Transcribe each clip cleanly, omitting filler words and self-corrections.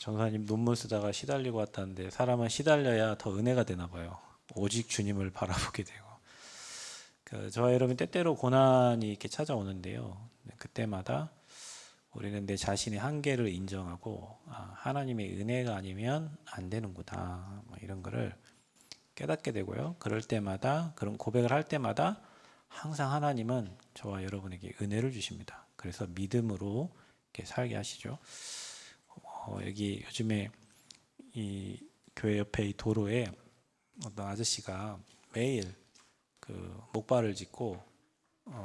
전사님 논문 쓰다가 시달리고 왔다는데 사람은 시달려야 더 은혜가 되나 봐요. 오직 주님을 바라보게 되고. 저와 여러분 때때로 고난이 이렇게 찾아오는데요. 그때마다 우리는 내 자신의 한계를 인정하고 하나님의 은혜가 아니면 안 되는구나 뭐 이런 거를 깨닫게 되고요. 그럴 때마다 그런 고백을 할 때마다 항상 하나님은 저와 여러분에게 은혜를 주십니다. 그래서 믿음으로 이렇게 살게 하시죠. 여기 요즘에 이 교회 옆에 이 도로에 어떤 아저씨가 매일 그 목발을 짚고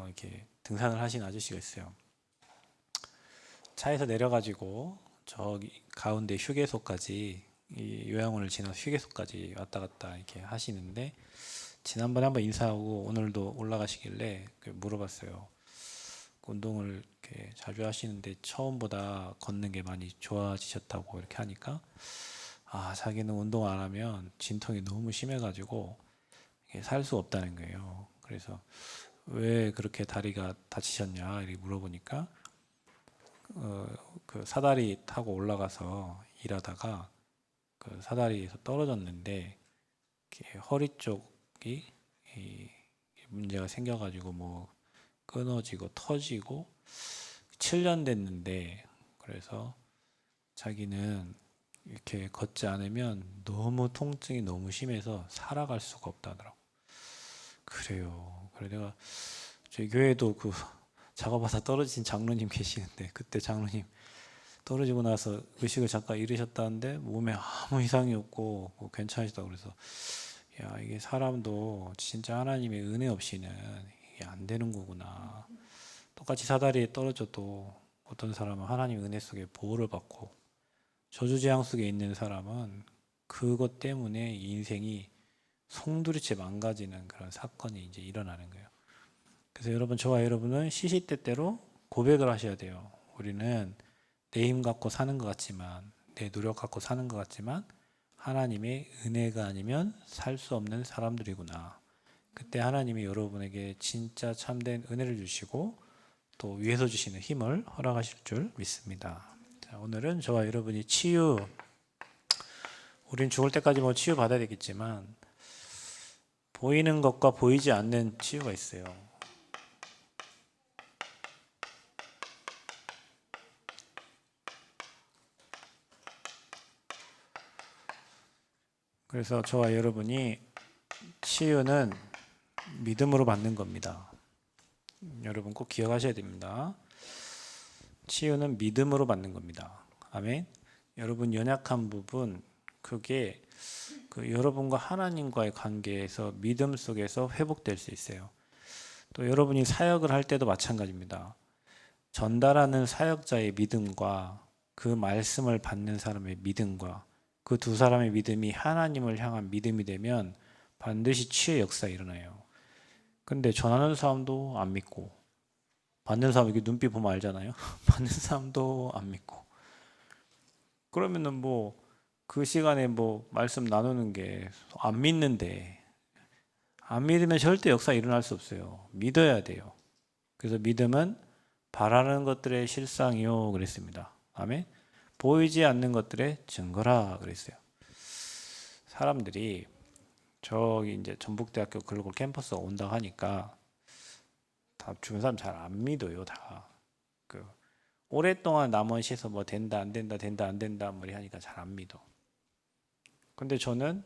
이렇게 등산을 하신 아저씨가 있어요. 차에서 내려가지고 저기 가운데 휴게소까지 이 요양원을 지나서 휴게소까지 왔다 갔다 이렇게 하시는데 지난번에 한번 인사하고 오늘도 올라가시길래 물어봤어요. 운동을 이렇게 자주 하시는데 처음보다 걷는 게 많이 좋아지셨다고 이렇게 하니까 자기는 운동 안 하면 진통이 너무 심해가지고 살 수 없다는 거예요. 그래서 왜 그렇게 다리가 다치셨냐 이렇게 물어보니까 그 사다리 타고 올라가서 일하다가 그 사다리에서 떨어졌는데 허리 쪽이 문제가 생겨가지고 뭐 끊어지고 터지고 7년 됐는데 그래서 자기는 이렇게 걷지 않으면 너무 통증이 너무 심해서 살아갈 수가 없다더라고. 그래요. 그래 내가 저희 교회도 그 작업하다 떨어진 장로님 계시는데 그때 장로님 떨어지고 나서 의식을 잠깐 잃으셨다는데 몸에 아무 이상이 없고 뭐 괜찮으시다고 그래서 야 이게 사람도 진짜 하나님의 은혜 없이는 이게 안 되는 거구나. 똑같이 사다리에 떨어져도 어떤 사람은 하나님의 은혜 속에 보호를 받고 저주재앙 속에 있는 사람은 그것 때문에 인생이 송두리째 망가지는 그런 사건이 이제 일어나는 거예요. 그래서 여러분 저와 여러분은 시시때때로 고백을 하셔야 돼요. 우리는 내 힘 갖고 사는 것 같지만 내 노력 갖고 사는 것 같지만 하나님의 은혜가 아니면 살 수 없는 사람들이구나. 그때 하나님이 여러분에게 진짜 참된 은혜를 주시고 또 위에서 주시는 힘을 허락하실 줄 믿습니다. 자, 오늘은 저와 여러분이 우린 죽을 때까지 뭐 치유 받아야 되겠지만 보이는 것과 보이지 않는 치유가 있어요. 그래서 저와 여러분이 치유는 믿음으로 받는 겁니다. 여러분 꼭 기억하셔야 됩니다. 치유는 믿음으로 받는 겁니다. 아멘. 여러분 연약한 부분 그게 여러분과 하나님과의 관계에서 믿음 속에서 회복될 수 있어요. 또 여러분이 사역을 할 때도 마찬가지입니다. 전달하는 사역자의 믿음과 그 말씀을 받는 사람의 믿음과 그 두 사람의 믿음이 하나님을 향한 믿음이 되면 반드시 치유의 역사가 일어나요. 근데 전하는 사람도 안 믿고 받는 사람 이렇게 눈빛 보면 알잖아요. 받는 사람도 안 믿고 그러면은 뭐 그 시간에 뭐 말씀 나누는 게 안 믿는데 안 믿으면 절대 역사 일어날 수 없어요. 믿어야 돼요. 그래서 믿음은 바라는 것들의 실상이요 그랬습니다. 아멘. 보이지 않는 것들의 증거라 그랬어요. 사람들이 저기 이제 전북대학교 글로벌 캠퍼스 온다고 하니까 다 주변 사람 잘 안 믿어요. 다 오랫동안 남원시에서 뭐 된다 안 된다 된다 안 된다 말이 하니까 잘 안 믿어. 근데 저는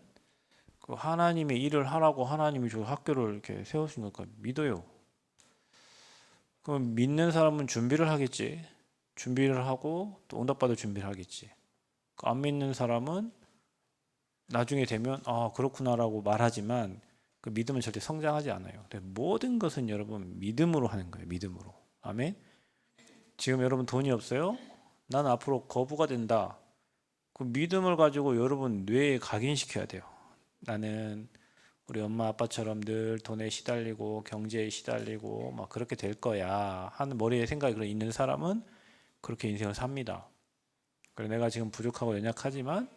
그 하나님의 일을 하라고 하나님이 저 학교를 이렇게 세우신 거니까 믿어요. 그럼 믿는 사람은 준비를 하겠지. 준비를 하고 또 응답받을 준비를 하겠지. 안 믿는 사람은 나중에 되면 그렇구나라고 말하지만 그 믿음은 절대 성장하지 않아요. 모든 것은 여러분 믿음으로 하는 거예요. 믿음으로. 아멘. 지금 여러분 돈이 없어요? 난 앞으로 거부가 된다. 그 믿음을 가지고 여러분 뇌에 각인시켜야 돼요. 나는 우리 엄마 아빠처럼 늘 돈에 시달리고 경제에 시달리고 막 그렇게 될 거야 하는 머리에 생각이 있는 사람은 그렇게 인생을 삽니다. 그래 내가 지금 부족하고 연약하지만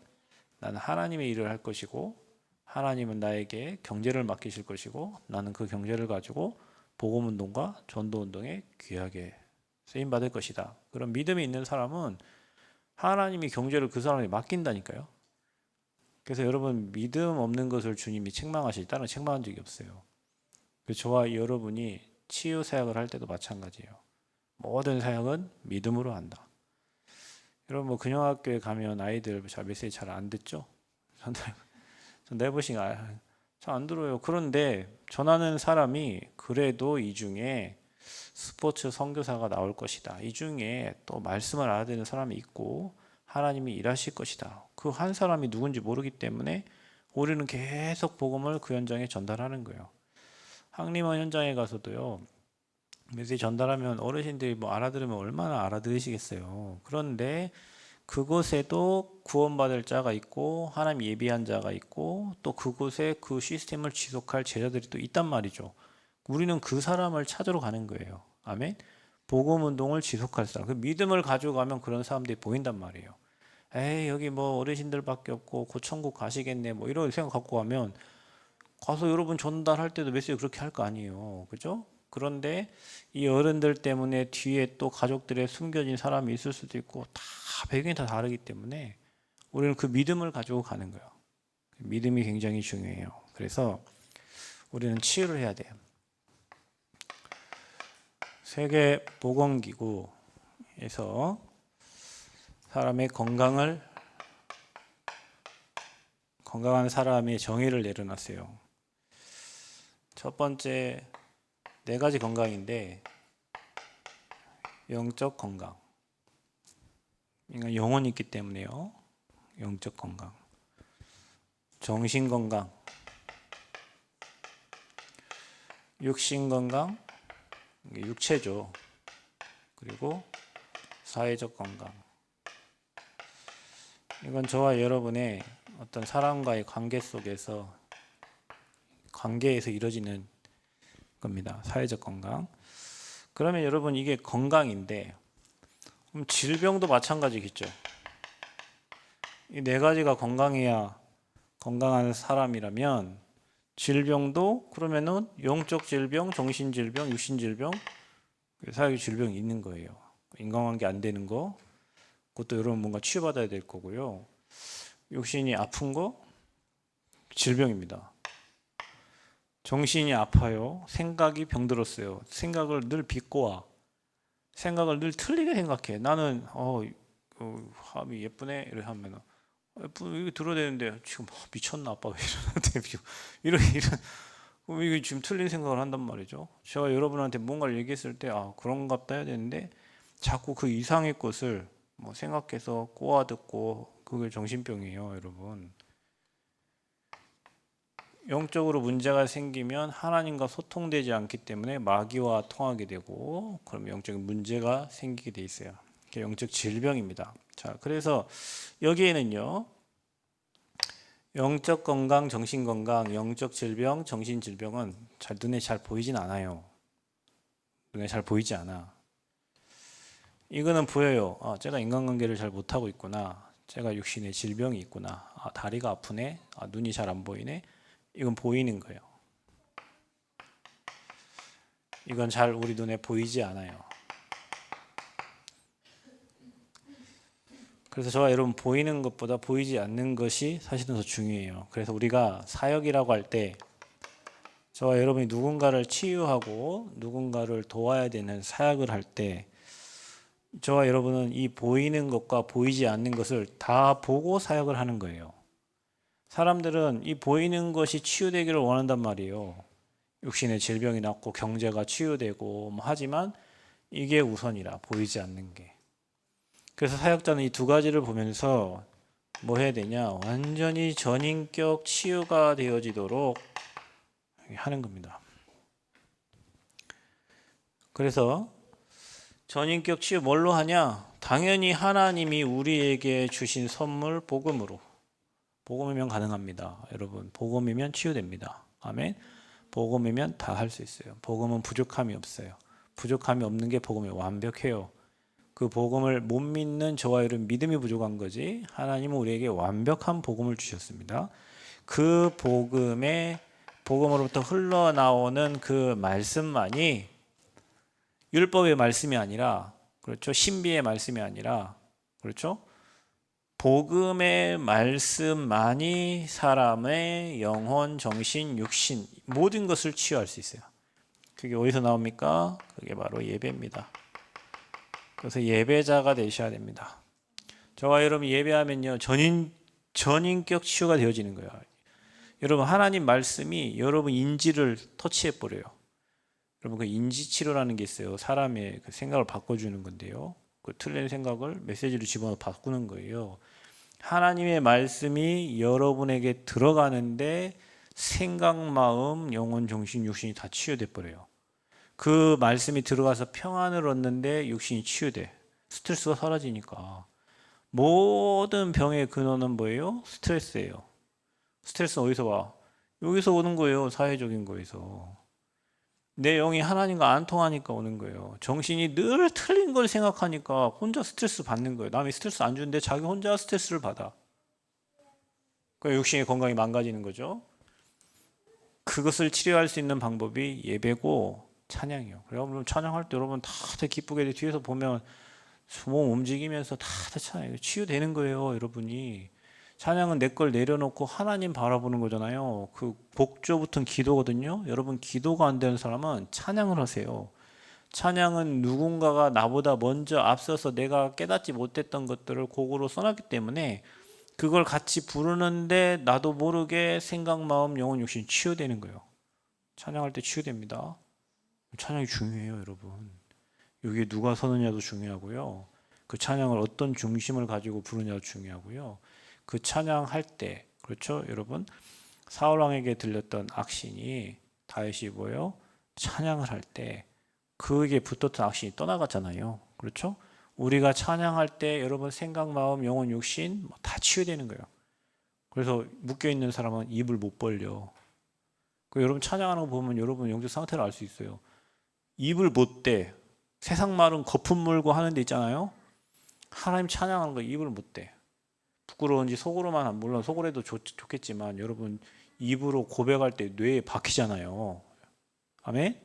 나는 하나님의 일을 할 것이고 하나님은 나에게 경제를 맡기실 것이고 나는 그 경제를 가지고 복음운동과 전도운동에 귀하게 쓰임받을 것이다. 그런 믿음이 있는 사람은 하나님이 경제를 그 사람에게 맡긴다니까요. 그래서 여러분 믿음 없는 것을 주님이 책망하실 따로 책망한 적이 없어요. 저와 여러분이 치유 사역을 할 때도 마찬가지예요. 모든 사역은 믿음으로 한다. 여러분 뭐 근영학교에 가면 아이들 메시지 잘 안 듣죠? 전 내부신 잘 안 들어요. 그런데 전하는 사람이 그래도 이 중에 스포츠 선교사가 나올 것이다. 이 중에 또 말씀을 알아듣는 사람이 있고 하나님이 일하실 것이다. 그 한 사람이 누군지 모르기 때문에 우리는 계속 복음을 그 현장에 전달하는 거예요. 항림원 현장에 가서도요. 메시지 전달하면 어르신들이 뭐 알아들으면 얼마나 알아들으시겠어요. 그런데 그곳에도 구원받을 자가 있고 하나님 예비한 자가 있고 또 그곳에 그 시스템을 지속할 제자들이 또 있단 말이죠. 우리는 그 사람을 찾으러 가는 거예요. 아멘. 복음 운동을 지속할 사람. 그 믿음을 가지고 가면 그런 사람들이 보인단 말이에요. 에이 여기 뭐 어르신들밖에 없고 곧 천국 가시겠네 뭐 이런 생각 갖고 가면 가서 여러분 전달할 때도 메시지 그렇게 할 거 아니에요. 그죠? 그런데 이 어른들 때문에 뒤에 또 가족들의 숨겨진 사람이 있을 수도 있고 다 배경이 다 다르기 때문에 우리는 그 믿음을 가지고 가는 거예요. 믿음이 굉장히 중요해요. 그래서 우리는 치유를 해야 돼요. 세계 보건기구에서 사람의 건강한 사람의 정의를 내려놨어요. 첫 번째 4가지 건강인데 영적 건강. 그러니까 영혼이 있기 때문에요. 영적 건강. 정신 건강. 육신 건강. 육체죠. 그리고 사회적 건강. 이건 저와 여러분의 어떤 사람과의 관계에서 이루어지는 겁니다. 사회적 건강. 그러면 여러분 이게 건강인데 그럼 질병도 마찬가지겠죠. 이 4가지가 건강해야 건강한 사람이라면 질병도 그러면은 영적 질병, 정신 질병, 육신 질병, 사회적 질병이 있는 거예요. 인간관계 안 되는 거, 그것도 여러분 뭔가 치유받아야 될 거고요. 육신이 아픈 거 질병입니다. 정신이 아파요. 생각이 병들었어요. 생각을 늘 빚고 와. 생각을 늘 틀리게 생각해. 나는 함이 예쁘네 이래 하면 이거 들어야 되는데 지금 미쳤나 아빠 왜 이러는데 이런 이게 지금 틀린 생각을 한단 말이죠. 제가 여러분한테 뭔가를 얘기했을 때 그런갑다 해야 되는데 자꾸 그 이상의 것을 뭐 생각해서 꼬아 듣고 그게 정신병이에요, 여러분. 영적으로 문제가 생기면 하나님과 소통되지 않기 때문에 마귀와 통하게 되고 그럼 영적인 문제가 생기게 돼 있어요. 그게 영적 질병입니다. 자, 그래서 여기에는요. 영적 건강, 정신 건강, 영적 질병, 정신 질병은 눈에 잘 보이진 않아요. 눈에 잘 보이지 않아. 이거는 보여요. 제가 인간관계를 잘 못하고 있구나. 제가 육신에 질병이 있구나. 다리가 아프네. 눈이 잘 안 보이네. 이건 보이는 거예요. 이건 잘 우리 눈에 보이지 않아요. 그래서 저와 여러분 보이는 것보다 보이지 않는 것이 사실은 더 중요해요. 그래서 우리가 사역이라고 할 때 저와 여러분이 누군가를 치유하고 누군가를 도와야 되는 사역을 할 때 저와 여러분은 이 보이는 것과 보이지 않는 것을 다 보고 사역을 하는 거예요. 사람들은 이 보이는 것이 치유되기를 원한단 말이에요. 육신의 질병이 낫고 경제가 치유되고 하지만 이게 우선이라 보이지 않는 게. 그래서 사역자는 이 2가지를 보면서 뭐 해야 되냐? 완전히 전인격 치유가 되어지도록 하는 겁니다. 그래서 전인격 치유 뭘로 하냐? 당연히 하나님이 우리에게 주신 선물 복음으로. 복음이면 가능합니다. 여러분, 복음이면 치유됩니다. 아멘. 복음이면 다 할 수 있어요. 복음은 부족함이 없어요. 부족함이 없는 게 복음이 완벽해요. 그 복음을 못 믿는 저와 여러분 믿음이 부족한 거지 하나님은 우리에게 완벽한 복음을 주셨습니다. 그 복음으로부터 흘러나오는 그 말씀만이 율법의 말씀이 아니라 그렇죠? 신비의 말씀이 아니라 그렇죠? 복음의 말씀만이 사람의 영혼, 정신, 육신 모든 것을 치유할 수 있어요. 그게 어디서 나옵니까? 그게 바로 예배입니다. 그래서 예배자가 되셔야 됩니다. 저와 여러분 예배하면요 전인격 치유가 되어지는 거예요. 여러분 하나님 말씀이 여러분 인지를 터치해 버려요. 여러분 그 인지 치료라는 게 있어요. 사람의 그 생각을 바꿔주는 건데요. 그 틀린 생각을 메시지로 집어넣어 바꾸는 거예요. 하나님의 말씀이 여러분에게 들어가는데 생각, 마음, 영혼, 정신, 육신이 다 치유돼 버려요. 그 말씀이 들어가서 평안을 얻는데 육신이 치유돼. 스트레스가 사라지니까. 모든 병의 근원은 뭐예요? 스트레스예요. 스트레스는 어디서 와? 여기서 오는 거예요. 사회적인 거에서. 내 영이 하나님과 안 통하니까 오는 거예요. 정신이 늘 틀린 걸 생각하니까 혼자 스트레스 받는 거예요. 남이 스트레스 안 주는데 자기 혼자 스트레스를 받아. 그러니까 육신의 건강이 망가지는 거죠. 그것을 치료할 수 있는 방법이 예배고 찬양이요. 여러분 찬양할 때 여러분 다들 기쁘게 뒤에서 보면 몸 움직이면서 다들 찬양 치유되는 거예요. 여러분이 찬양은 내 걸 내려놓고 하나님 바라보는 거잖아요. 그 복조 붙은 기도거든요. 여러분 기도가 안 되는 사람은 찬양을 하세요. 찬양은 누군가가 나보다 먼저 앞서서 내가 깨닫지 못했던 것들을 곡으로 써놨기 때문에 그걸 같이 부르는데 나도 모르게 생각, 마음, 영혼, 육신 치유되는 거예요. 찬양할 때 치유됩니다. 찬양이 중요해요, 여러분. 여기에 누가 서느냐도 중요하고요. 그 찬양을 어떤 중심을 가지고 부르냐도 중요하고요. 그 찬양할 때, 그렇죠, 여러분? 사울왕에게 들렸던 악신이 다윗이 뭐예요? 찬양을 할 때 그에게 붙었던 악신이 떠나갔잖아요. 그렇죠? 우리가 찬양할 때 여러분 생각, 마음, 영혼, 육신 다 치유되는 거예요. 그래서 묶여있는 사람은 입을 못 벌려. 여러분 찬양하는 거 보면 여러분 영적 상태를 알 수 있어요. 입을 못 대. 세상 말은 거품 물고 하는 데 있잖아요. 하나님 찬양하는 거 입을 못 대. 부끄러운지 속으로만, 물론 속으로 해도 좋겠지만 여러분 입으로 고백할 때 뇌에 박히잖아요. 아멘?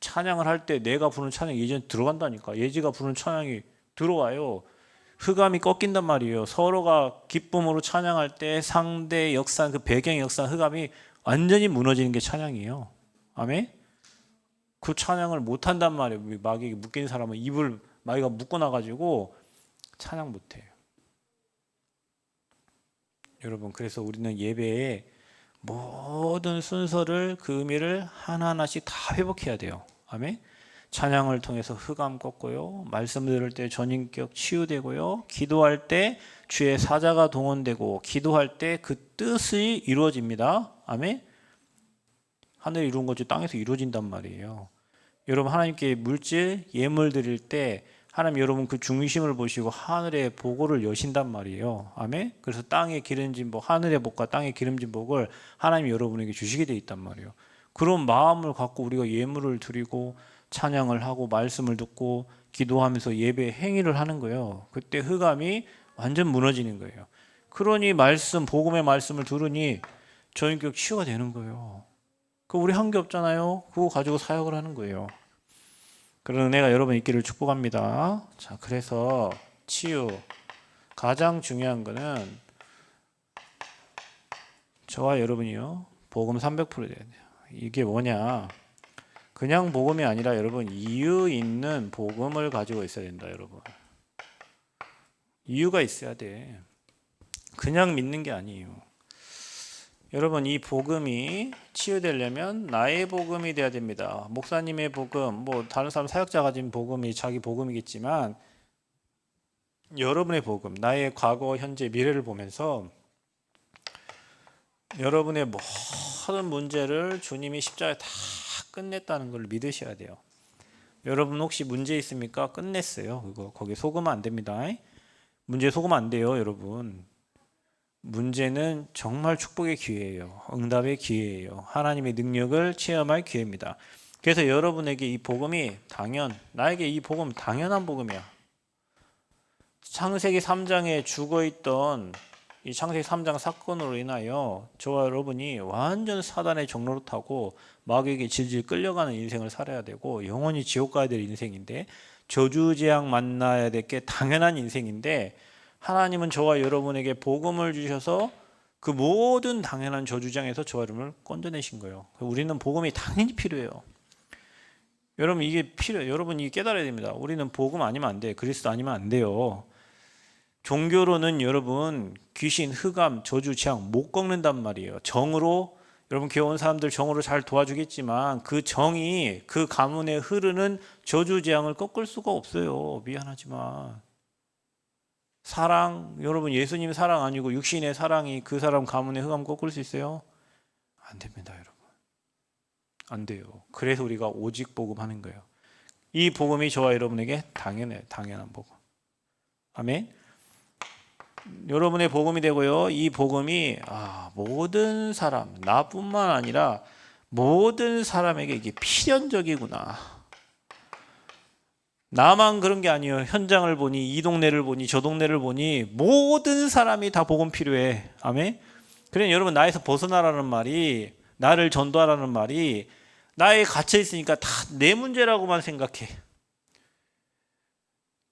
찬양을 할 때 내가 부르는 찬양이 예전 들어간다니까. 예지가 부르는 찬양이 들어와요. 흑암이 꺾인단 말이에요. 서로가 기쁨으로 찬양할 때 상대 역산, 그 배경 역산 흑암이 완전히 무너지는 게 찬양이에요. 아멘? 그 찬양을 못한단 말이에요. 마귀에게 묶인 사람은 입을 마귀가 묶어놔가지고 찬양 못해요. 여러분 그래서 우리는 예배에 모든 순서를 그 의미를 하나하나씩 다 회복해야 돼요. 아멘. 찬양을 통해서 흑암 꺾고요. 말씀 들을 때 전인격 치유되고요. 기도할 때 주의 사자가 동원되고 기도할 때 그 뜻이 이루어집니다. 아멘. 하늘에 이루은 것이 땅에서 이루어진단 말이에요. 여러분 하나님께 물질 예물 드릴 때 하나님 여러분 그 중심을 보시고 하늘의 보고를 여신단 말이에요. 아멘. 그래서 땅에 기름진 복, 하늘의 복과 땅에 기름진 복을 하나님 여러분에게 주시게 돼 있단 말이에요. 그런 마음을 갖고 우리가 예물을 드리고 찬양을 하고 말씀을 듣고 기도하면서 예배 행위를 하는 거예요. 그때 흑암이 완전 무너지는 거예요. 그러니 말씀, 복음의 말씀을 들으니 전인격 치유가 되는 거예요. 그 우리 한 게 없잖아요. 그거 가지고 사역을 하는 거예요. 그런 은혜가 여러분 있기를 축복합니다. 자, 그래서 치유 가장 중요한 거는 저와 여러분이요 복음 300% 돼야 돼요. 이게 뭐냐? 그냥 복음이 아니라 여러분 이유 있는 복음을 가지고 있어야 된다, 여러분. 이유가 있어야 돼. 그냥 믿는 게 아니에요. 여러분 이 복음이 치유되려면 나의 복음이 돼야 됩니다. 목사님의 복음, 뭐 다른 사람 사역자가 가진 복음이 자기 복음이겠지만 여러분의 복음, 나의 과거, 현재, 미래를 보면서 여러분의 모든 문제를 주님이 십자가에 다 끝냈다는 걸 믿으셔야 돼요. 여러분 혹시 문제 있습니까? 끝냈어요. 그거 거기 속으면 안 됩니다. 문제에 속으면 안 돼요, 여러분. 문제는 정말 축복의 기회예요. 응답의 기회예요. 하나님의 능력을 체험할 기회입니다. 그래서 여러분에게 이 복음이 나에게 이 복음 당연한 복음이야. 창세기 3장에 죽어있던 이 창세기 3장 사건으로 인하여 저와 여러분이 완전 사단의 종로를 타고 마귀에게 질질 끌려가는 인생을 살아야 되고 영원히 지옥 가야 될 인생인데 저주재앙 만나야 될 게 당연한 인생인데 하나님은 저와 여러분에게 복음을 주셔서 그 모든 당연한 저주장에서 저와 여러분을 건져내신 거예요. 우리는 복음이 당연히 필요해요. 여러분 이게 필요해요. 여러분 이게 깨달아야 됩니다. 우리는 복음 아니면 안 돼. 그리스도 아니면 안 돼요. 종교로는 여러분 귀신, 흑암, 저주, 재앙 못 꺾는단 말이에요. 정으로 여러분 교회 온 사람들 정으로 잘 도와주겠지만 그 정이 그 가문에 흐르는 저주, 재앙을 꺾을 수가 없어요. 미안하지만 사랑, 여러분 예수님 사랑 아니고 육신의 사랑이 그 사람 가문의 흑암 꺾을 수 있어요? 안 됩니다, 여러분. 안 돼요. 그래서 우리가 오직 복음 하는 거예요. 이 복음이 저와 여러분에게 당연한 복음. 아멘. 여러분의 복음이 되고요. 이 복음이 모든 사람, 나뿐만 아니라 모든 사람에게 이게 필연적이구나. 나만 그런 게 아니에요. 현장을 보니 이 동네를 보니 저 동네를 보니 모든 사람이 다 복음 필요해. 아멘. 그러니 여러분 나에서 벗어나라는 말이, 나를 전도하라는 말이 나에 갇혀 있으니까 다 내 문제라고만 생각해.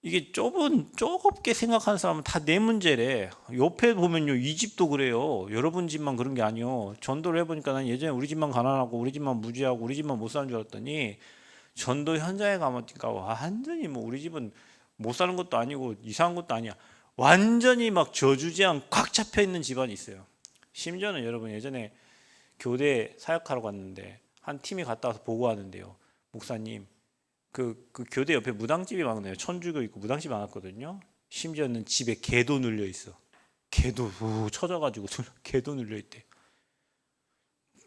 이게 좁게 생각하는 사람은 다 내 문제래. 옆에 보면요, 이 집도 그래요. 여러분 집만 그런 게 아니요. 전도를 해보니까 난 예전에 우리 집만 가난하고 우리 집만 무지하고 우리 집만 못 사는 줄 알았더니 전도 현장에 가보니까 완전히 뭐 우리 집은 못 사는 것도 아니고 이상한 것도 아니야. 완전히 막 저주재앙 꽉 잡혀 있는 집안이 있어요. 심지어는 여러분 예전에 교대 사역하러 갔는데 한 팀이 갔다 와서 보고하는데요. 목사님, 그 교대 옆에 무당집이 많네요. 천주교 있고 무당집이 많았거든요. 심지어는 집에 개도 눌려 있어. 개도 쳐져가지고 개도 눌려 있대.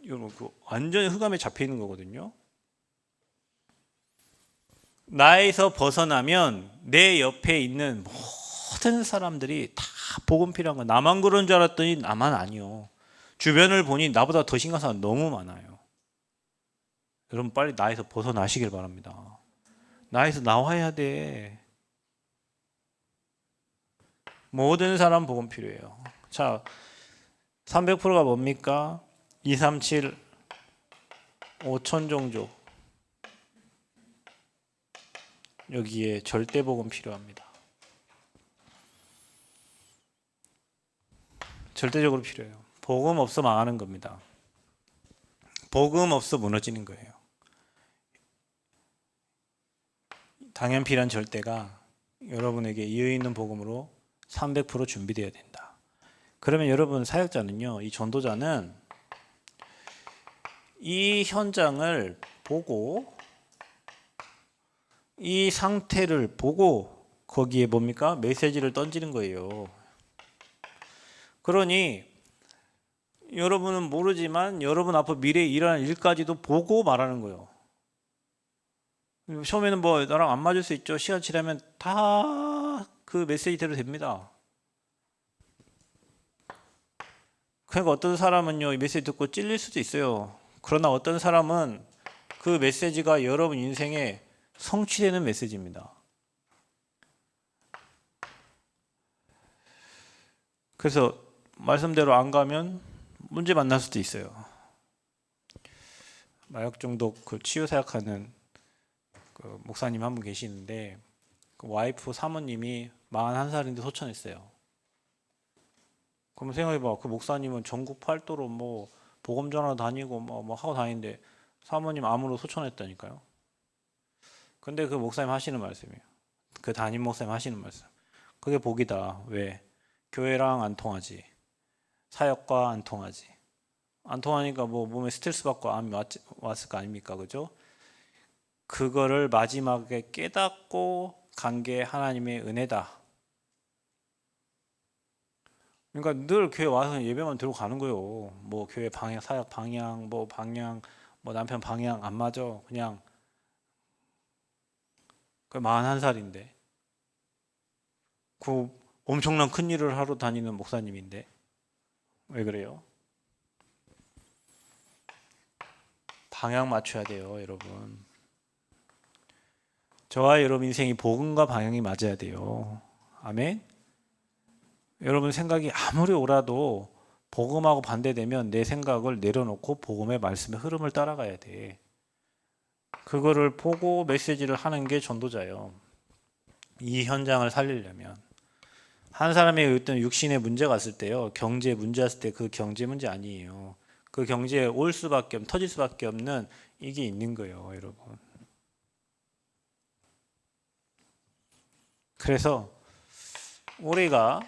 여러분 그 완전히 흑암에 잡혀 있는 거거든요. 나에서 벗어나면 내 옆에 있는 모든 사람들이 다 복음 필요한 거. 나만 그런 줄 알았더니 나만 아니요. 주변을 보니 나보다 더 심각한 사람 너무 많아요. 여러분 빨리 나에서 벗어나시길 바랍니다. 나에서 나와야 돼. 모든 사람 복음 필요해요. 자, 300%가 뭡니까? 237 5천 종족. 여기에 절대 복음 필요합니다. 절대적으로 필요해요. 복음 없어 망하는 겁니다. 복음 없어 무너지는 거예요. 당연 필요한 절대가 여러분에게 이유 있는 복음으로 300% 준비되어야 된다. 그러면 여러분 사역자는요, 이 전도자는 이 현장을 보고 이 상태를 보고 거기에 뭡니까? 메시지를 던지는 거예요. 그러니 여러분은 모르지만 여러분 앞으로 미래에 일어날 일까지도 보고 말하는 거예요. 처음에는 뭐 나랑 안 맞을 수 있죠. 시간 지나면 다 그 메시지대로 됩니다. 그러니까 어떤 사람은요, 이 메시지 듣고 찔릴 수도 있어요. 그러나 어떤 사람은 그 메시지가 여러분 인생에 성취되는 메시지입니다. 그래서 말씀대로 안 가면 문제 만날 수도 있어요. 마약 중독 그 치유 사역하는 그 목사님 한 분 계시는데 그 와이프 사모님이 41살인데 소천했어요. 그럼 생각해봐. 그 목사님은 전국 팔도로 뭐 복음 전화 다니고 뭐 하고 다니는데 사모님 암으로 소천했다니까요. 근데 그 목사님 하시는 말씀이에요. 그 담임 목사님 하시는 말씀. 그게 복이다. 왜? 교회랑 안 통하지. 사역과 안 통하지. 안 통하니까 뭐 몸에 스트레스 받고 암이 왔을 거 아닙니까? 그죠? 그거를 마지막에 깨닫고 간 게 하나님의 은혜다. 그러니까 늘 교회 와서 예배만 들고 가는 거예요. 뭐 교회 방향, 사역 방향, 뭐 남편 방향 안 맞아. 그냥 그 41살인데 그 엄청난 큰 일을 하러 다니는 목사님인데 왜 그래요? 방향 맞춰야 돼요, 여러분. 저와 여러분 인생이 복음과 방향이 맞아야 돼요. 아멘. 여러분 생각이 아무리 옳아도 복음하고 반대되면 내 생각을 내려놓고 복음의 말씀의 흐름을 따라가야 돼. 그거를 보고 메시지를 하는 게 전도자예요. 이 현장을 살리려면. 한 사람의 어떤 육신에 문제가 왔을 때요, 경제에 문제 왔을 때 그 경제 문제 아니에요. 그 경제에 올 수밖에 없는, 터질 수밖에 없는 이게 있는 거예요, 여러분. 그래서 우리가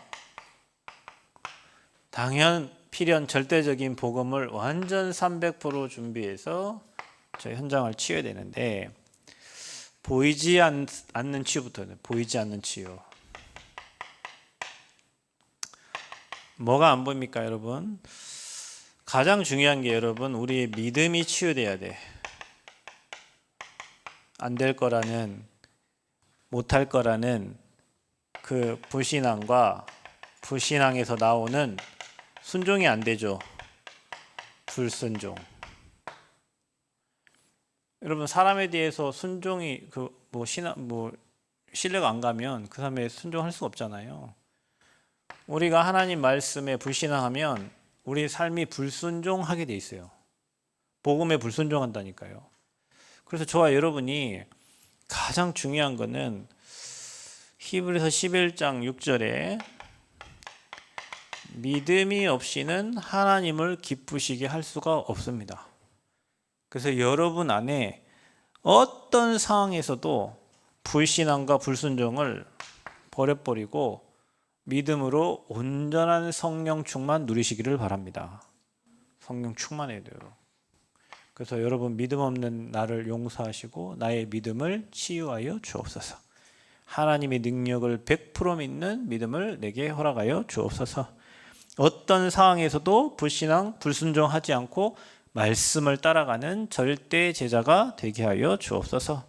당연 필연 절대적인 복음을 완전 300% 준비해서 저 현장을 치유해야 되는데, 보이지 않는 치유부터는 보이지 않는 치유. 뭐가 안 보입니까, 여러분? 가장 중요한 게 여러분, 우리의 믿음이 치유돼야 돼. 안 될 거라는, 못할 거라는 그 불신앙과 불신앙에서 나오는 순종이 안 되죠. 불순종. 여러분, 사람에 대해서 순종이 신뢰가 안 가면 그 사람에 순종할 수가 없잖아요. 우리가 하나님 말씀에 불신앙하면 우리 삶이 불순종하게 돼 있어요. 복음에 불순종한다니까요. 그래서 저와 여러분이 가장 중요한 거는 히브리서 11장 6절에 믿음이 없이는 하나님을 기쁘시게 할 수가 없습니다. 그래서 여러분 안에 어떤 상황에서도 불신앙과 불순종을 버려버리고 믿음으로 온전한 성령 충만 누리시기를 바랍니다. 성령 충만해야 돼요. 그래서 여러분, 믿음 없는 나를 용서하시고 나의 믿음을 치유하여 주옵소서. 하나님의 능력을 100% 믿는 믿음을 내게 허락하여 주옵소서. 어떤 상황에서도 불신앙, 불순종하지 않고 말씀을 따라가는 절대 제자가 되게 하여 주옵소서.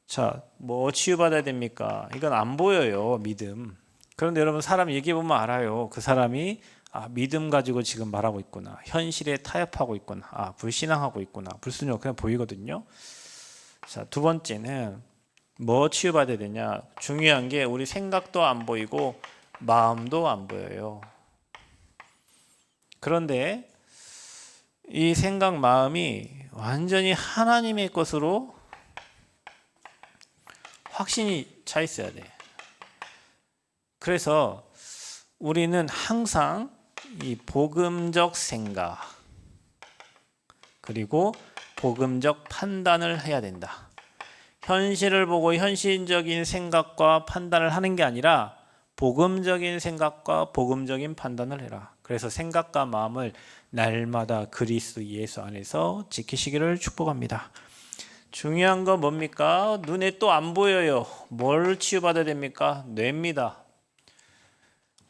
자, 뭐 치유받아야 됩니까? 이건 안 보여요, 믿음. 그런데 여러분, 사람 얘기해보면 알아요. 그 사람이 믿음 가지고 지금 말하고 있구나. 현실에 타협하고 있구나. 불신앙하고 있구나. 불순종 그냥 보이거든요. 자, 두 번째는 뭐 치유받아야 되냐? 중요한 게 우리 생각도 안 보이고 마음도 안 보여요. 그런데 이 생각, 마음이 완전히 하나님의 것으로 확신이 차 있어야 돼. 그래서 우리는 항상 이 복음적 생각 그리고 복음적 판단을 해야 된다. 현실을 보고 현실적인 생각과 판단을 하는 게 아니라 복음적인 생각과 복음적인 판단을 해라. 그래서 생각과 마음을 날마다 그리스도 예수 안에서 지키시기를 축복합니다. 중요한 건 뭡니까? 눈에 또 안 보여요. 뭘 치유받아야 됩니까? 뇌입니다.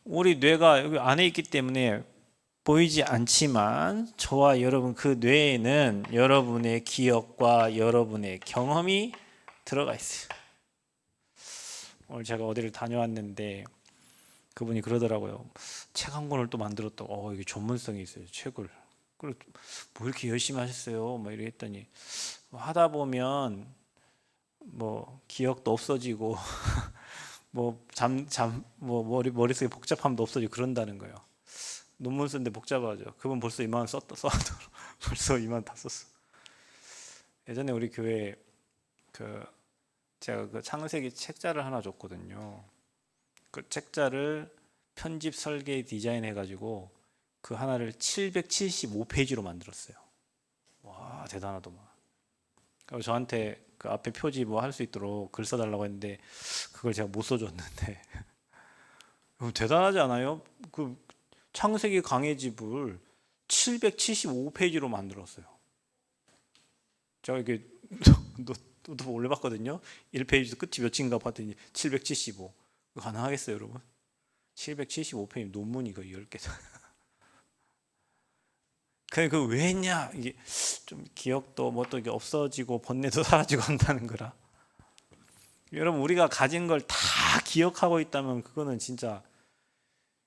우리 뇌가 여기 안에 있기 때문에 보이지 않지만 저와 여러분 그 뇌에는 여러분의 기억과 여러분의 경험이 들어가 있어요. 오늘 제가 어디를 다녀왔는데 그분이 그러더라고요. 책 한 권을 또 만들었다고. 이게 전문성이 있어요. 책을. 뭐 이렇게 열심히 하셨어요? 뭐 이렇게 했더니 하다 보면 뭐 기억도 없어지고 머릿속에 복잡함도 없어지고 그런다는 거예요. 논문 쓰는데 복잡하죠. 그분 벌써 이만 벌써 이만 다 썼어. 예전에 우리 교회 제가 그 창세기 책자를 하나 줬거든요. 그 책자를 편집, 설계, 디자인 해가지고 그 하나를 775페이지로 만들었어요. 와, 대단하더만. 그리고 저한테 그 앞에 표지 뭐 할 수 있도록 글 써달라고 했는데 그걸 제가 못 써줬는데 대단하지 않아요? 그 창세기 강해집을 775페이지로 만들었어요. 제가 이렇게 또 올려봤거든요. 1페이지 끝이 몇인가 봤더니 775. 가능하겠어요, 여러분? 775페이지 논문이 거의 10개. 그 왜 했냐? 이게 좀 기억도 또 이게 없어지고 번뇌도 사라지고 한다는 거라. 여러분, 우리가 가진 걸 다 기억하고 있다면 그거는 진짜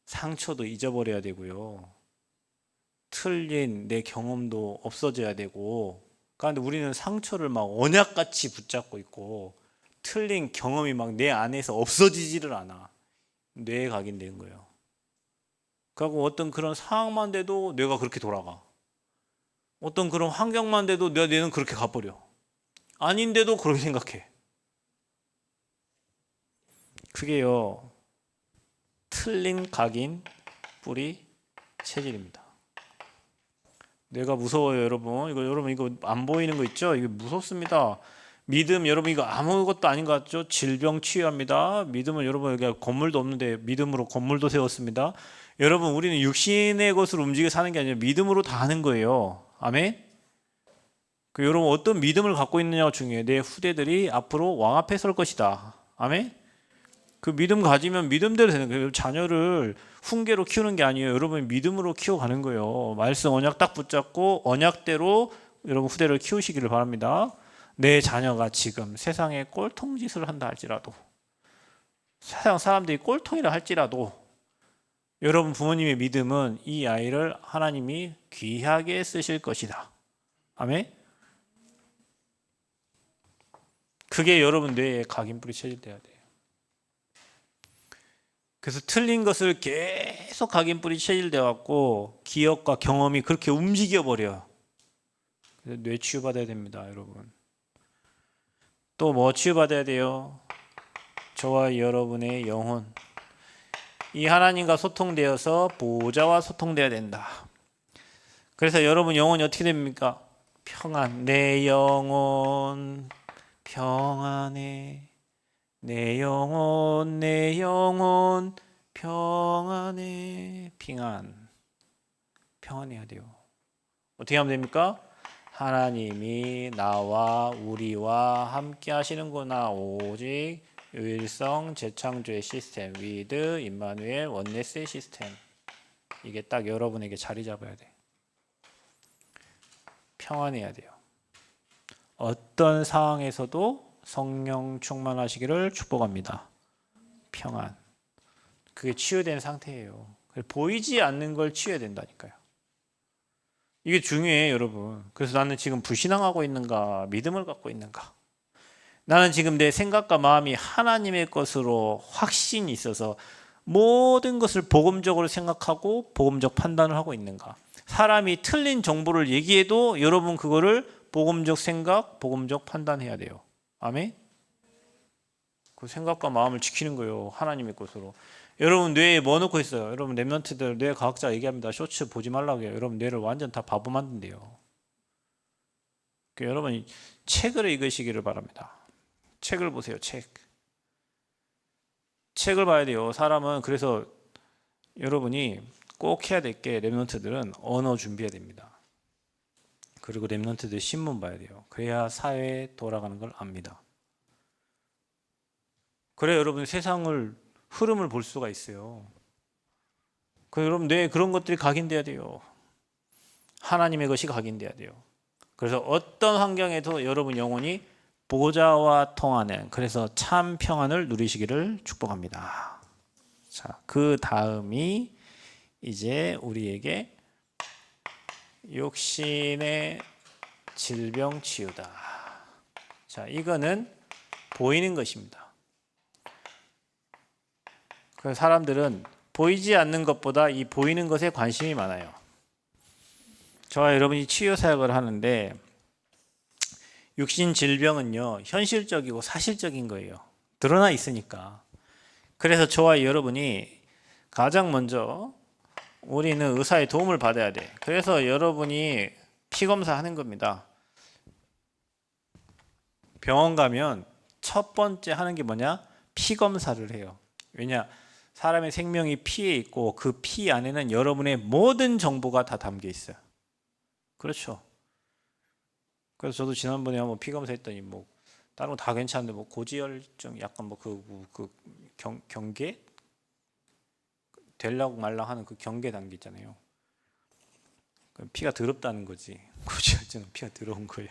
상처도 잊어버려야 되고요. 틀린 내 경험도 없어져야 되고. 그런데 우리는 상처를 막 언약같이 붙잡고 있고 틀린 경험이 막 내 안에서 없어지지를 않아. 뇌에 각인된 거예요. 그리고 어떤 그런 상황만 돼도 뇌가 그렇게 돌아가. 어떤 그런 환경만 돼도 뇌는 그렇게 가버려. 아닌데도 그렇게 생각해. 그게요, 틀린 각인 뿌리 체질입니다. 뇌가 무서워요, 여러분. 여러분 이거 안 보이는 거 있죠? 이거 무섭습니다. 믿음, 여러분 이거 아무것도 아닌 것 같죠? 질병 치유합니다. 믿음은 여러분 여기 건물도 없는데 믿음으로 건물도 세웠습니다. 여러분 우리는 육신의 것으로 움직여 사는 게 아니라 믿음으로 다 하는 거예요. 아멘. 여러분 어떤 믿음을 갖고 있느냐가 중요해요. 내 후대들이 앞으로 왕 앞에 설 것이다. 아멘. 그 믿음 가지면 믿음대로 되는 거예요. 자녀를 훈계로 키우는 게 아니에요. 여러분 믿음으로 키워가는 거예요. 말씀 언약 딱 붙잡고 언약대로 여러분 후대를 키우시기를 바랍니다. 내 자녀가 지금 세상에 꼴통짓을 한다 할지라도, 세상 사람들이 꼴통이라 할지라도, 여러분 부모님의 믿음은 이 아이를 하나님이 귀하게 쓰실 것이다. 아멘. 그게 여러분 뇌에 각인뿌리 체질돼야 돼요. 그래서 틀린 것을 계속 각인뿌리 체질돼 갖고 기억과 경험이 그렇게 움직여 버려요. 그래서 뇌 치유받아야 됩니다, 여러분. 또 뭐 치유받아야 돼요? 저와 여러분의 영혼. 이 하나님과 소통되어서 보호자와 소통돼야 된다. 그래서 여러분 영혼이 어떻게 됩니까? 평안. 내 영혼 평안해. 내 영혼 평안해. 평안해야 돼요. 어떻게 하면 됩니까? 하나님이 나와 우리와 함께 하시는구나. 오직 유일성 재창조의 시스템, 위드 임마누엘 원네스의 시스템. 이게 딱 여러분에게 자리 잡아야 돼. 평안해야 돼요. 어떤 상황에서도 성령 충만하시기를 축복합니다. 평안. 그게 치유된 상태예요. 보이지 않는 걸 치유해야 된다니까요. 이게 중요해요, 여러분. 그래서 나는 지금 불신앙하고 있는가, 믿음을 갖고 있는가. 나는 지금 내 생각과 마음이 하나님의 것으로 확신이 있어서 모든 것을 복음적으로 생각하고 복음적 판단을 하고 있는가. 사람이 틀린 정보를 얘기해도 여러분 그거를 복음적 생각, 복음적 판단해야 돼요. 아멘? 그 생각과 마음을 지키는 거예요. 하나님의 것으로. 여러분 뇌에 뭐 넣고 있어요? 여러분 랩런트들 뇌 과학자 얘기합니다. 쇼츠 보지 말라고 해요. 여러분 뇌를 완전 다 바보 만든대요. 여러분 책을 읽으시기를 바랍니다. 책을 보세요. 책을 봐야 돼요. 사람은 그래서 여러분이 꼭 해야 될 게 랩런트들은 언어 준비해야 됩니다. 그리고 랩런트들 신문 봐야 돼요. 그래야 사회에 돌아가는 걸 압니다. 그래야 여러분 세상을 흐름을 볼 수가 있어요. 여러분 뇌에 그런 것들이 각인돼야 돼요. 하나님의 것이 각인돼야 돼요. 그래서 어떤 환경에도 여러분 영혼이 보호자와 통하는, 그래서 참 평안을 누리시기를 축복합니다. 자, 그 다음이 이제 우리에게 욕심의 질병 치유다. 자, 이거는 보이는 것입니다. 그래서 사람들은 보이지 않는 것보다 이 보이는 것에 관심이 많아요. 저와 여러분이 치유 사역을 하는데 육신 질병은요, 현실적이고 사실적인 거예요. 드러나 있으니까. 그래서 저와 여러분이 가장 먼저 우리는 의사의 도움을 받아야 돼. 그래서 여러분이 피검사 하는 겁니다. 병원 가면 첫 번째 하는 게 뭐냐? 피검사를 해요. 왜냐? 사람의 생명이 피에 있고 그 피 안에는 여러분의 모든 정보가 다 담겨 있어요. 그렇죠. 그래서 저도 지난번에 한번 피검사 했더니 뭐 다른 거 다 괜찮은데 뭐 고지혈증 약간 뭐 경계 되려고 말라 하는 그 경계 단계 있잖아요. 피가 더럽다는 거지. 고지혈증은 피가 더러운 거예요.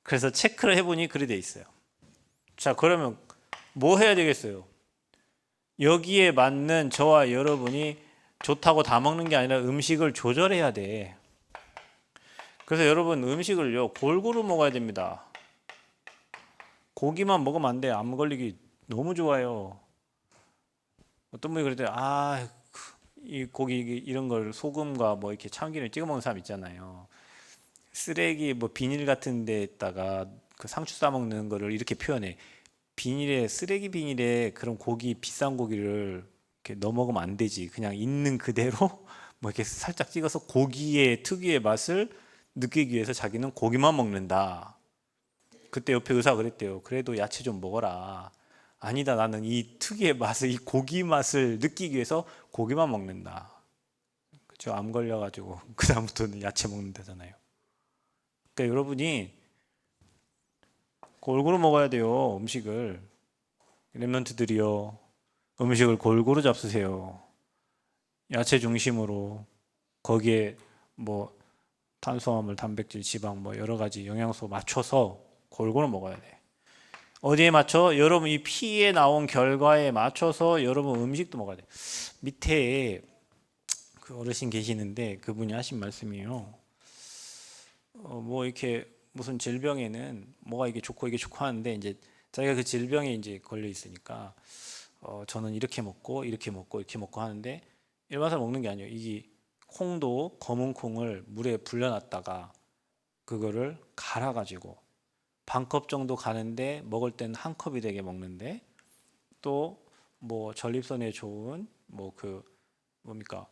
그래서 체크를 해보니 그래 돼 있어요. 자, 그러면 뭐 해야 되겠어요? 여기에 맞는 저와 여러분이 좋다고 다 먹는 게 아니라 음식을 조절해야 돼. 그래서 여러분 음식을요 골고루 먹어야 됩니다. 고기만 먹으면 안 돼. 암 걸리기 너무 좋아요. 어떤 분이 그러더라고요. 이 고기 이런 걸 소금과 뭐 이렇게 참기름 찍어 먹는 사람 있잖아요. 쓰레기 뭐 비닐 같은 데에다가 그 상추 싸 먹는 거를 이렇게 표현해. 비닐에 쓰레기 비닐에 그런 고기 비싼 고기를 이렇게 넣어 먹으면 안 되지. 그냥 있는 그대로 뭐 이렇게 살짝 찍어서 고기의 특유의 맛을 느끼기 위해서 자기는 고기만 먹는다. 그때 옆에 의사가 그랬대요. 그래도 야채 좀 먹어라. 아니다. 나는 이 특유의 맛을 이 고기 맛을 느끼기 위해서 고기만 먹는다. 그죠? 암 걸려가지고 그 다음부터는 야채 먹는다잖아요. 그러니까 여러분이 골고루 먹어야 돼요. 음식을. 랩런트들이요. 음식을 골고루 잡수세요. 야채 중심으로 거기에 뭐 탄수화물, 단백질, 지방 뭐 여러 가지 영양소 맞춰서 골고루 먹어야 돼. 어디에 맞춰? 여러분 이 피에 나온 결과에 맞춰서 여러분 음식도 먹어야 돼. 밑에 그 어르신 계시는데 그분이 하신 말씀이에요. 뭐 이렇게 무슨 질병에는 뭐가 이게 좋고 이게 좋고 하는데 이제 자기가 그 질병에 이제 걸려 있으니까 저는 이렇게 먹고 이렇게 먹고 이렇게 먹고 하는데 일반적으로 먹는 게 아니에요. 이게 콩도 검은 콩을 물에 불려놨다가 그거를 갈아가지고 반컵 정도 가는데 먹을 땐 한 컵이 되게 먹는데 또 뭐 전립선에 좋은 뭐 그 뭡니까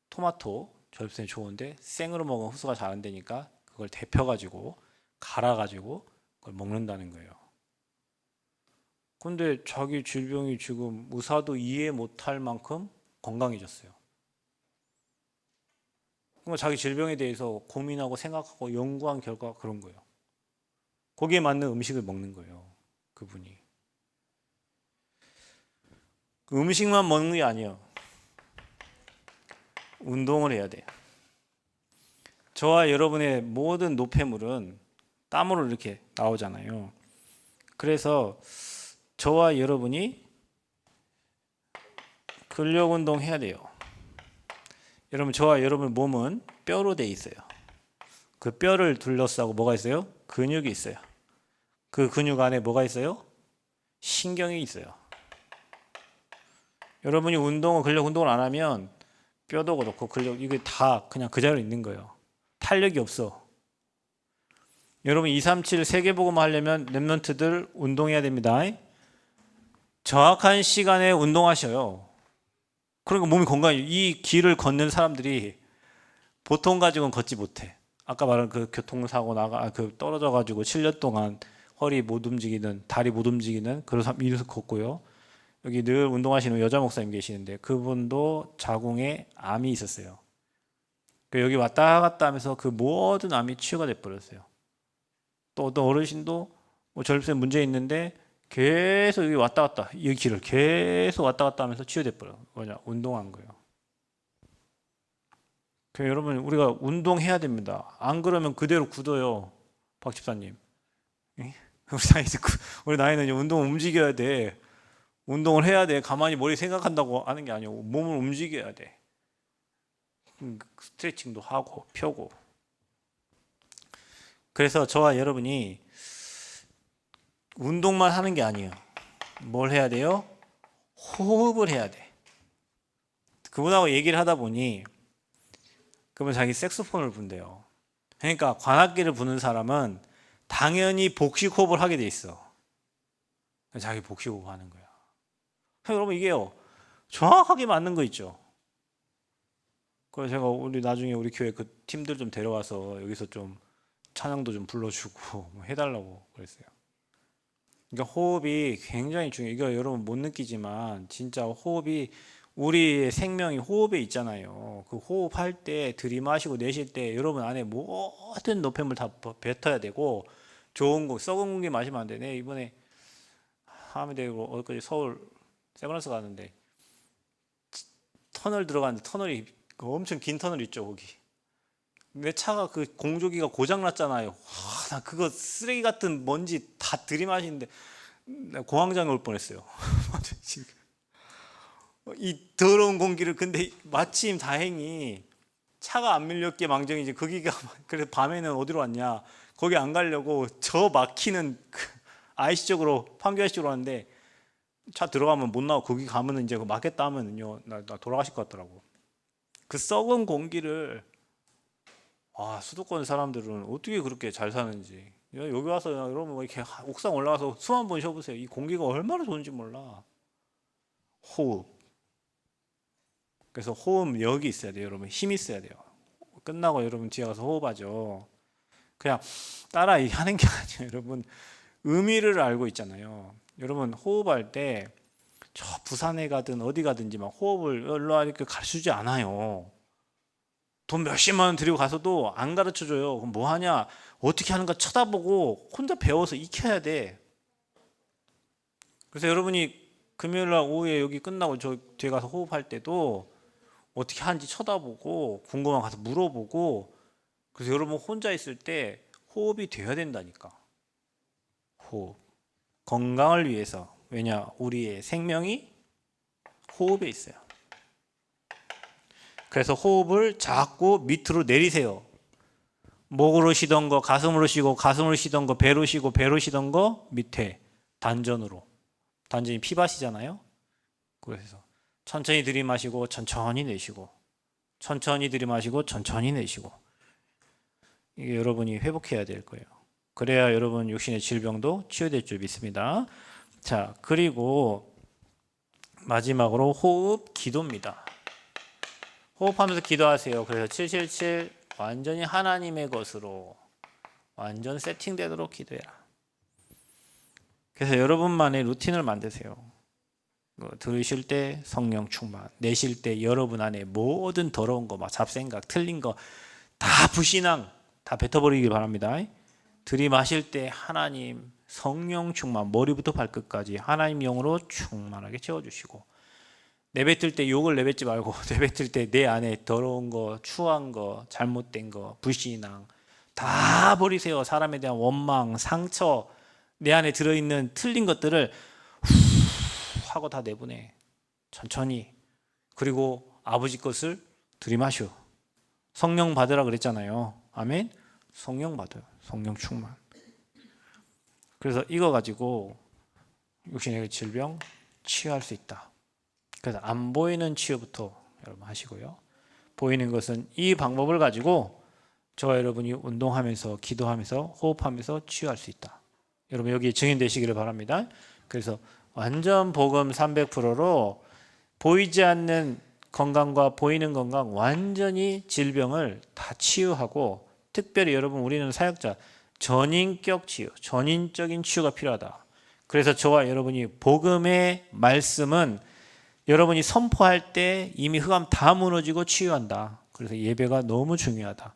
토마토 전립선에 좋은데 생으로 먹으면 흡수가 잘 안 되니까 그걸 데펴가지고 갈아가지고 그걸 먹는다는 거예요. 근데 자기 질병이 지금 의사도 이해 못할 만큼 건강해졌어요. 그러니까 자기 질병에 대해서 고민하고 생각하고 연구한 결과가 그런 거예요. 거기에 맞는 음식을 먹는 거예요. 그분이. 그 음식만 먹는 게 아니에요. 운동을 해야 돼요. 저와 여러분의 모든 노폐물은 땀으로 이렇게 나오잖아요. 그래서 저와 여러분이 근력 운동 해야 돼요. 여러분 저와 여러분 몸은 뼈로 돼 있어요. 그 뼈를 둘러싸고 뭐가 있어요? 근육이 있어요. 그 근육 안에 뭐가 있어요? 신경이 있어요. 여러분이 근력 운동을 안 하면 뼈도 그렇고 근력 이게 다 그냥 그 자리에 있는 거예요. 탄력이 없어. 여러분 237 세계보고만 하려면 랩런트들 운동해야 됩니다. 정확한 시간에 운동하셔요. 그러니까 몸이 건강해요. 이 길을 걷는 사람들이 보통 가지고는 걷지 못해. 아까 말한 그 교통사고 그 떨어져가지고 7년 동안 허리 못 움직이는, 다리 못 움직이는 그런 사람 이래서 걷고요. 여기 늘 운동하시는 여자 목사님 계시는데 그분도 자궁에 암이 있었어요. 여기 왔다 갔다 하면서 그 모든 암이 치유가 돼버렸어요. 또 어떤 어르신도 뭐 전립선 문제 있는데 계속 여기 왔다 갔다 이 길을 계속 왔다 갔다 하면서 치유돼버려요. 뭐냐 운동한 거예요. 여러분 우리가 운동해야 됩니다. 안 그러면 그대로 굳어요. 박 집사님. 우리 나이는 운동 움직여야 돼. 운동을 해야 돼. 가만히 머리 생각한다고 하는 게 아니고 몸을 움직여야 돼. 스트레칭도 하고 펴고. 그래서 저와 여러분이 운동만 하는 게 아니에요. 뭘 해야 돼요? 호흡을 해야 돼. 그분하고 얘기를 하다 보니 그분 자기 색소폰을 분대요. 그러니까 관악기를 부는 사람은 당연히 복식 호흡을 하게 돼 있어. 자기 복식 호흡 하는 거야. 여러분 이게요. 정확하게 맞는 거 있죠. 그래서 제가 나중에 우리 교회 그 팀들 좀 데려와서 여기서 좀 찬양도 좀 불러주고 뭐 해달라고 그랬어요. 그러니까 호흡이 굉장히 중요해요. 이거 여러분 못 느끼지만 진짜 호흡이 우리의 생명이 호흡에 있잖아요. 그 호흡할 때 들이마시고 내쉴 때 여러분 안에 모든 노폐물 다 뱉어야 되고 좋은 거 썩은 공기 마시면 안 되네. 이번에 하미되고 어디까지 서울 세브란스 가는데 터널 들어가는데 터널이 엄청 긴 터널 있죠 거기. 내 차가 그 공조기가 고장 났잖아요. 와, 나 그거 쓰레기 같은 먼지 다 들이마시는데 공황장애 올 뻔했어요. 이 더러운 공기를 근데 마침 다행히 차가 안 밀렸기에 망정이지 거기가 그래서 밤에는 어디로 왔냐 거기 안 가려고 저 막히는 그 IC 쪽으로 판교 IC 쪽으로 왔는데 차 들어가면 못 나오고 거기 가면은 이제 막겠다 하면은요 나 돌아가실 것 같더라고. 그 썩은 공기를 수도권 사람들은 어떻게 그렇게 잘 사는지 여기 와서 여러분 뭐 이렇게 옥상 올라가서 숨 한 번 쉬어보세요. 이 공기가 얼마나 좋은지 몰라. 호흡. 그래서 호흡력이 있어야 돼요, 여러분. 힘이 있어야 돼요. 끝나고 여러분 뒤에 가서 호흡하죠. 그냥 따라 하는 게 아니에요, 여러분. 의미를 알고 있잖아요. 여러분 호흡할 때 저 부산에 가든 어디 가든지 막 호흡을 이렇게 가르쳐주지 않아요. 돈 몇십만 원 들이고 가서도 안 가르쳐줘요. 그럼 뭐 하냐? 어떻게 하는가 쳐다보고 혼자 배워서 익혀야 돼. 그래서 여러분이 금요일 날 오후에 여기 끝나고 저 뒤에 가서 호흡할 때도 어떻게 하는지 쳐다보고 궁금한 거 가서 물어보고, 그래서 여러분 혼자 있을 때 호흡이 돼야 된다니까. 호흡. 건강을 위해서. 왜냐? 우리의 생명이 호흡에 있어요. 그래서 호흡을 자꾸 밑으로 내리세요. 목으로 쉬던 거 가슴으로 쉬고, 가슴으로 쉬던 거 배로 쉬고, 배로 쉬던 거 밑에 단전으로. 단전이 피밭이잖아요. 그래서 천천히 들이마시고 천천히 내쉬고, 천천히 들이마시고 천천히 내쉬고. 이게 여러분이 회복해야 될 거예요. 그래야 여러분 육신의 질병도 치유될 줄 믿습니다. 자, 그리고 마지막으로 호흡 기도입니다. 호흡하면서 기도하세요. 그래서 777 완전히 하나님의 것으로 완전 세팅되도록 기도해라. 그래서 여러분만의 루틴을 만드세요. 들으실 때 성령 충만, 내쉴 때 여러분 안에 모든 더러운 거, 막 잡생각, 틀린 거 다 불신앙 다 뱉어버리길 바랍니다. 들이마실 때 하나님 성령 충만, 머리부터 발끝까지 하나님 영으로 충만하게 채워주시고, 내뱉을 때 욕을 내뱉지 말고 내뱉을 때 내 안에 더러운 거, 추한 거, 잘못된 거, 불신앙 다 버리세요. 사람에 대한 원망, 상처, 내 안에 들어있는 틀린 것들을 후 하고 다 내보내. 천천히. 그리고 아버지 것을 들이마셔. 성령 받으라 그랬잖아요. 아멘. 성령 받아요. 성령 충만. 그래서 이거 가지고 육신의 질병 치유할 수 있다. 그래서 안 보이는 치유부터 여러분 하시고요. 보이는 것은 이 방법을 가지고 저와 여러분이 운동하면서 기도하면서 호흡하면서 치유할 수 있다. 여러분 여기 증인되시기를 바랍니다. 그래서 완전 복음 300%로 보이지 않는 건강과 보이는 건강, 완전히 질병을 다 치유하고, 특별히 여러분 우리는 사역자 전인격 치유, 전인적인 치유가 필요하다. 그래서 저와 여러분이 복음의 말씀은 여러분이 선포할 때 이미 흑암 다 무너지고 치유한다. 그래서 예배가 너무 중요하다.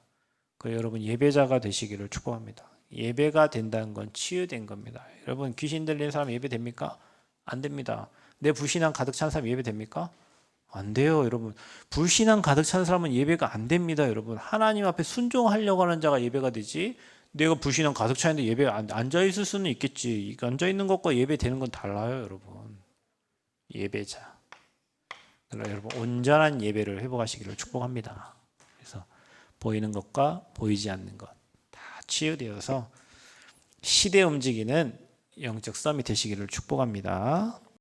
그래서 여러분 예배자가 되시기를 축복합니다. 예배가 된다는 건 치유된 겁니다. 여러분 귀신 들리는 사람 예배 됩니까? 안 됩니다. 내 불신앙 가득 찬 사람 예배 됩니까? 안 돼요, 여러분. 불신앙 가득 찬 사람은 예배가 안 됩니다, 여러분. 하나님 앞에 순종하려고 하는 자가 예배가 되지, 내가 불신앙 가득 차 있는데 예배 앉아 있을 수는 있겠지. 앉아 있는 것과 예배 되는 건 달라요, 여러분. 예배자. 그러나 여러분 온전한 예배를 회복하시기를 축복합니다. 그래서 보이는 것과 보이지 않는 것 다 치유되어서 시대 움직이는 영적 썸이 되시기를 축복합니다.